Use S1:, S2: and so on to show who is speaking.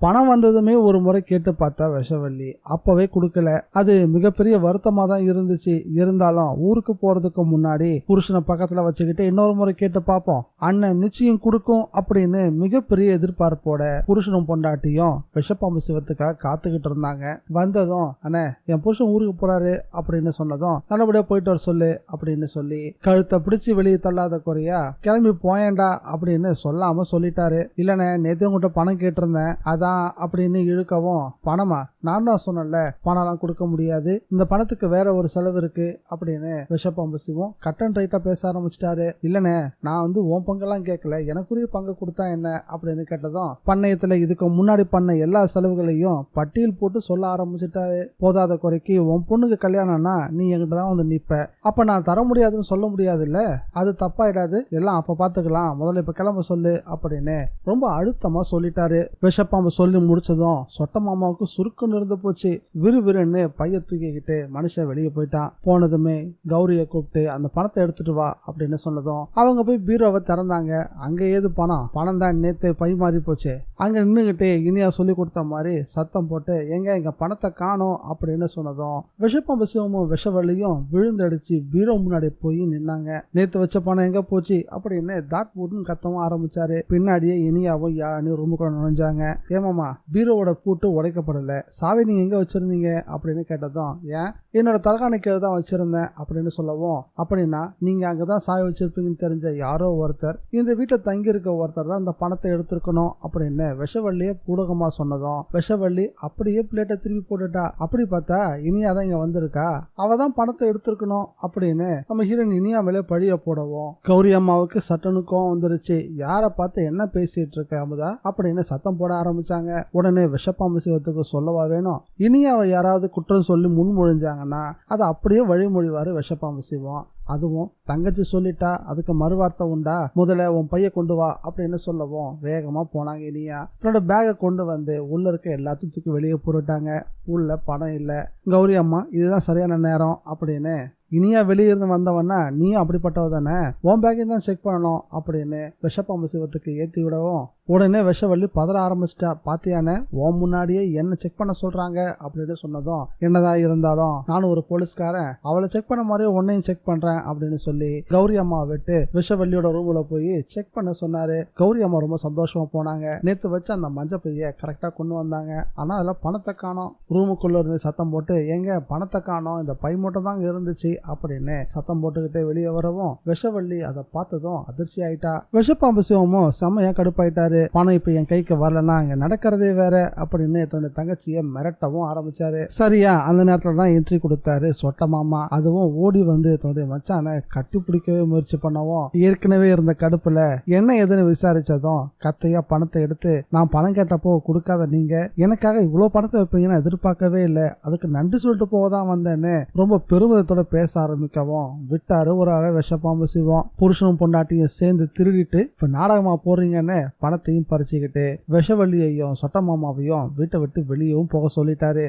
S1: பணம் வந்ததுமே ஒரு முறை கேட்டு பார்த்தா விஷவள்ளி அப்பவே கொடுக்கல. அது மிகப்பெரிய வருத்தமா தான் இருந்துச்சு. இருந்தாலும் ஊருக்கு போறதுக்கு முன்னாடி புருஷனை பக்கத்துல வச்சுக்கிட்டு இன்னொரு முறை கேட்டு பார்ப்போம், அண்ணன் நிச்சயம் கொடுக்கும் அப்படின்னு மிகப்பெரிய எதிர்பார்ப்போட புருஷனும் பொண்டாட்டியும் விஷப்பாம்பு சிவத்துக்காக காத்துக்கிட்டு இருந்தாங்க. வந்ததும் அண்ணே என் புருஷன் ஊருக்கு போறாரு அப்படின்னு சொன்னதும் நல்லபடியா போயிட்டு வர சொல்லு அப்படின்னு சொல்லி கழுத்தை பிடிச்சு வெளியே தள்ளாத குறையா கிளம்பி போயேண்டா அப்படின்னு சொல்லாம சொல்லிட்டாரு. இல்லனே நேத்து உங்ககிட்ட பணம் கேட்டிருந்தேன் அதான் அப்படின்னு இழுக்கவும், பணமா? நான் தான் சொன்னல பணம்லாம் கொடுக்க முடியாது, இந்த பணத்துக்கு வேற ஒரு செலவு இருக்கு அப்படின்னு விஷப்பாம்பு சிவம் கட் அண்ட் ரைட்டா பேச ஆரம்பிச்சிட்டாரு. இல்லனே நான் உன் பங்கெல்லாம் கேட்கல, எனக்குரிய பங்கு கொடுத்தா என்ன அப்படின்னு கேட்டதும் பண்ணையத்துல இதுக்கு முன்னாடி பண்ண எல்லா செலவுகளையும் பட்டியல் போட்டு சொல்ல ஆரம்பிச்சுட்டாரு. போதாத குறைக்கு உன் பொண்ணுக்கு கல்யாணம்னா நீ என்கிட்ட தான் நிப்ப, அப்ப நான் தர முடியாதுன்னு சொல்ல முடியாது இல்ல, அது தப்பாயிடாது, எல்லாம் அப்ப பாத்துக்கலாம், முதல்ல இப்ப கிளம்ப சொல்லு அப்படின்னு ரொம்ப அழுத்தமா சொல்லிட்டாரு. விஷப்பாம்பு சொல்லி முடிச்சதும் சொட்ட மாமாவுக்கு சுருக்குன்னு இருந்து போச்சு. விறுவிறுன்னு பைய தூக்கிக்கிட்டு மனுஷன் வெளியே போயிட்டான். போனதுமே கௌரிய கூப்பிட்டு அந்த பணத்தை எடுத்துட்டு வா அப்படின்னு சொன்னதும் அவங்க போய் பீரோவை திறந்தாங்க. அங்க ஏது பணம்? பணம் தான் நேத்து பை மாறி போச்சு. அங்க நின்னுகிட்டே இனியா சொல்லி கொடுத்த மாதிரி சத்தம் போட்டு எங்க பணத்தை காணோம் அப்படின்னு சொன்னதும் விஷப்பாம்பு சிவமும் விஷவள்ளியும் விழுந்தடிச்சு பீரோ முன்னாடி போய் நின்னாங்க. நேத்து வச்ச பணம் எங்க போச்சு அப்படின்னு தாட் போட்டுன்னு கத்தவும் ஆரம்பிச்சாரு. பின்னாடியே இனியாவும் யானு ரூமுக்குள்ள நுழைஞ்சாங்க. ஏமாமா பீரோவோட பூட்டு உடைக்கப்படல, சாவி நீங்க எங்க வச்சிருந்தீங்க அப்படின்னு கேட்டதும் ஏன் என்னோட தலகாணி கீழே தான் வச்சிருந்தேன் அப்படின்னு சொல்லவும், அப்படின்னா நீங்க அங்கதான் சாவி வச்சிருப்பீங்கன்னு தெரிஞ்ச யாரோ ஒருத்தர் இந்த வீட்டுல தங்கி இருக்க ஒருத்தர் தான் இந்த பணத்தை எடுத்திருக்கணும் அப்படின்னு விஷவள்ளிய பூடகமா சொன்னதும் விஷவள்ளி அப்படியே பிளேட்டை திருப்பி போட்டுட்டா. அப்படி பார்த்தா இனியாதான் இங்க வந்திருக்கா, அவதான் பணத்தை எடுத்திருக்கணும் அப்படின்னு நம்ம ஹீரோயின் இனியா மேலே பழிய போடவும் கௌரி அம்மாவுக்கு சட்டனுக்கும் வந்துருச்சு. யார பார்த்து என்ன பேசிட்டு இருக்க அமுதா அப்படின்னு சத்தம் போட ஆரம்பிச்சாங்க. உடனே விஷப்பாம்பு சிவத்துக்கு சொல்லவா வேணும், இனியாவை யாராவது குற்றம் சொல்லி முன்மொழிஞ்சாங்கன்னா அதை அப்படியே வழிமொழிவாரு விஷப்பாம்பு சிவம். அதுவும் தங்கச்சி சொல்லிட்டா அதுக்கு மறுவார்த்தை உண்டா, முதல்ல உன் பைய கொண்டு வா அப்படின்னு சொல்லவும் வேகமா போனாங்க. இனியா தன்னோட பேகை கொண்டு வந்து உள்ள இருக்க எல்லாத்தையும் தூக்கி வெளியே போட்டுட்டாங்க. உள்ள பணம் இல்ல. கௌரி அம்மா இதுதான் சரியான நேரம் அப்படின்னு இனியா வெளியிருந்து வந்தவன்னா நீ அப்படிப்பட்டவ தானே, உன் பேக்கையும் தான் செக் பண்ணணும் அப்படின்னு விஷப்பாம்பு சிவத்துக்கு ஏத்தி விடவும் உடனே விஷவள்ளி பதற ஆரம்பிச்சிட்டா. பாத்தியானே உன் முன்னாடியே என்ன செக் பண்ண சொல்றாங்க அப்படின்னு சொன்னதும் என்னதான் இருந்தாலும் நானும் ஒரு போலீஸ்காரன், அவளை செக் பண்ண மாதிரியே உன்னையும் செக் பண்றேன் அப்படின்னு சொல்லி கௌரி அம்மா விட்டு விஷவள்ளியோட ரூம்ல போய் செக் பண்ண சொன்னாரு. கௌரி அம்மா ரொம்ப சந்தோஷமா போனாங்க. நேத்து வச்சு அந்த மஞ்ச பைய கரெக்டா கொண்டு வந்தாங்க. ஆனா அதுல பணத்தை காணோம். ரூமுக்குள்ள இருந்து சத்தம் போட்டு எங்க பணத்தை காணோம், இந்த பை மட்டும் தான் இருந்துச்சு அப்படின்னு சத்தம் போட்டுக்கிட்டே வெளியே வரவும் விஷவள்ளி அதை பார்த்ததும் அதிர்ச்சி ஆயிட்டா. விஷப்பாம்பு சிவமும் செம்மையா கடுப்பாயிட்டாரு. பணம் இப்ப என் கைக்கு வரலன்னா அங்க நடக்கிறதே வேற அப்படின்னு தன்னுடைய தங்கச்சிய மிரட்டவும் ஆரம்பிச்சாரு. சரியா அந்த நேரத்துல தான் என்ட்ரி கொடுத்தாரு சொட்ட மாமா. அதுவும் ஓடி வந்து தன்னுடைய மச்சான கட்டி பிடிக்கவே முயற்சி பண்ணவும் ஏற்கனவே இருந்த கடுப்புல என்ன எதுன்னு விசாரிச்சதும் கத்தையா பணத்தை எடுத்து, நான் பணம் கேட்டப்போ கொடுக்காத நீங்க எனக்காக இவ்வளவு பணத்தை வைப்பீங்கன்னு எதிர்பார்க்கவே இல்லை, அதுக்கு நன்றி சொல்லிட்டு போவதான் வந்தேன்னு ரொம்ப பெருமிதத்தோட பேச ஆரம்பிக்கவும் விட்டாரு ஒரு அரை விஷப்பாம்பு சிவம். புருஷனும் பொண்டாட்டியும் சேர்ந்து திருடிட்டு இப்ப நாடகமா போறீங்கன்னு பணத்தையும் பறிச்சுக்கிட்டு விஷவள்ளியையும் சொட்ட மாமாவையும் வீட்டை விட்டு வெளியவும் போக சொல்லிட்டாரு.